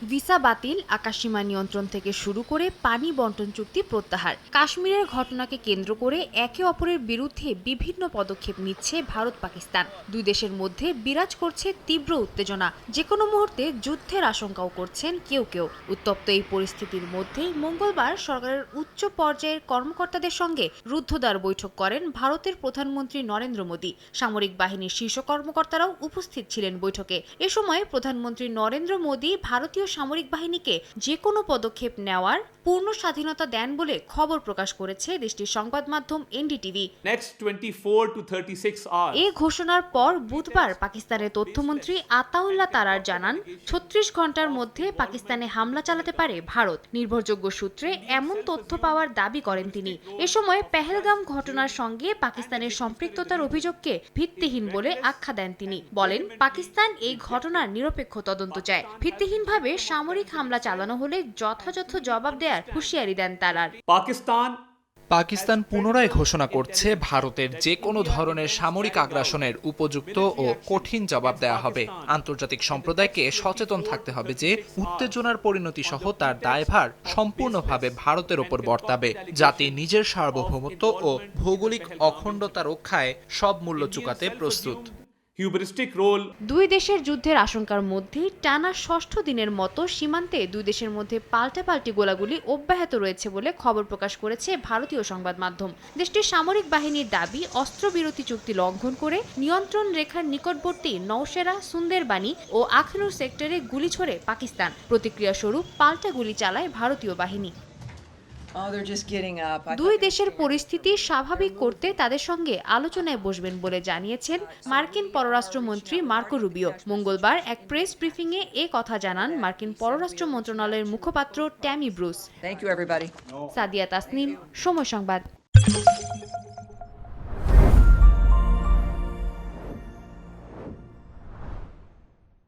Visa বাতিল, আকাশসীমা নিয়ন্ত্রণ থেকে শুরু করে পানি বন্টন চুক্তি প্রত্যাহার, কাশ্মীরের ঘটনাকে কেন্দ্র করে একে অপরের বিরুদ্ধে বিভিন্ন পদক্ষেপ নিচ্ছে ভারত পাকিস্তান। দুই দেশের মধ্যে বিরাজ করছে তীব্র উত্তেজনা, যে কোনো মুহূর্তে যুদ্ধের আশঙ্কাও করছেন কেউ কেউ। উত্তপ্ত এই পরিস্থিতির মধ্যেই মঙ্গলবার সরকারের উচ্চ পর্যায়ের কর্মকর্তাদের সঙ্গে রুদ্ধদ্বার বৈঠক করেন ভারতের প্রধানমন্ত্রী নরেন্দ্র মোদী। সামরিক বাহিনীর শীর্ষ কর্মকর্তারাও উপস্থিত ছিলেন বৈঠকে। এ সময় প্রধানমন্ত্রী নরেন্দ্র মোদী ভারতীয় সামরিক বাহিনীকে যে কোনো পদক্ষেপ নেওয়ার পূর্ণ স্বাধীনতা দেন বলে খবর প্রকাশ করেছে দেশটির সংবাদ মাধ্যম এনডিটিভি। এই ঘোষণার পর বুধবার পাকিস্তানের তথ্যমন্ত্রী আতাউল্লাহ তারার জানান, ৩৬ ঘন্টার মধ্যে পাকিস্তানে হামলা চালাতে পারে ভারত। নির্ভরযোগ্য সূত্রে এমন তথ্য পাওয়ার দাবি করেন তিনি। এ সময় পেহেলগাম ঘটনার সঙ্গে পাকিস্তানের সম্পৃক্ততার অভিযোগকে ভিত্তিহীন বলে আখ্যা দেন তিনি। বলেন, পাকিস্তান এই ঘটনার নিরপেক্ষ তদন্ত চায়। ভিত্তিহীনভাবে সামরিক হামলা চালানো হলে যথাযথ জবাব দেওয়ার হুঁশিয়ারি দেন তারার। পাকিস্তান পুনরায় ঘোষণা করছে, ভারতের যে কোনো ধরনের সামরিক আগ্রাসনের উপযুক্ত ও কঠিন জবাব দেওয়া হবে। আন্তর্জাতিক সম্প্রদায়কে সচেতন থাকতে হবে যে উত্তেজনার পরিণতি সহ তার দায়ভার সম্পূর্ণভাবে ভারতের ওপর বর্তাবে, জাতি নিজের সার্বভৌমত্ব ও ভৌগোলিক অখণ্ডতা রক্ষায় সব মূল্য চুকাতে প্রস্তুত। দুই দেশের যুদ্ধের আশঙ্কার মধ্যে টানা ষষ্ঠ দিনের মতো সীমান্তে দুই দেশের মধ্যে পাল্টাপাল্টি গোলাগুলি অব্যাহত রয়েছে বলে খবর প্রকাশ করেছে ভারতীয় সংবাদ মাধ্যম। দেশটির সামরিক বাহিনীর দাবি, অস্ত্রবিরতি চুক্তি লঙ্ঘন করে নিয়ন্ত্রণ রেখার নিকটবর্তী নওশেরা, সুন্দরবানি ও আখনুর সেক্টরে গুলি ছোড়ে পাকিস্তান। প্রতিক্রিয়া স্বরূপ পাল্টা গুলি চালায় ভারতীয় বাহিনী। দুই দেশের পরিস্থিতি স্বাভাবিক করতে তাদের সঙ্গে আলোচনায় বসবেন বলে জানিয়েছেন মার্কিন পররাষ্ট্রমন্ত্রী মার্কো রুবিও। মঙ্গলবার এক প্রেস ব্রিফিংয়ে এ কথা জানান মার্কিন পররাষ্ট্র মন্ত্রণালয়ের মুখপাত্র Tammy Bruce. Thank you, everybody. Sadia Tasnim, সময় সংবাদ।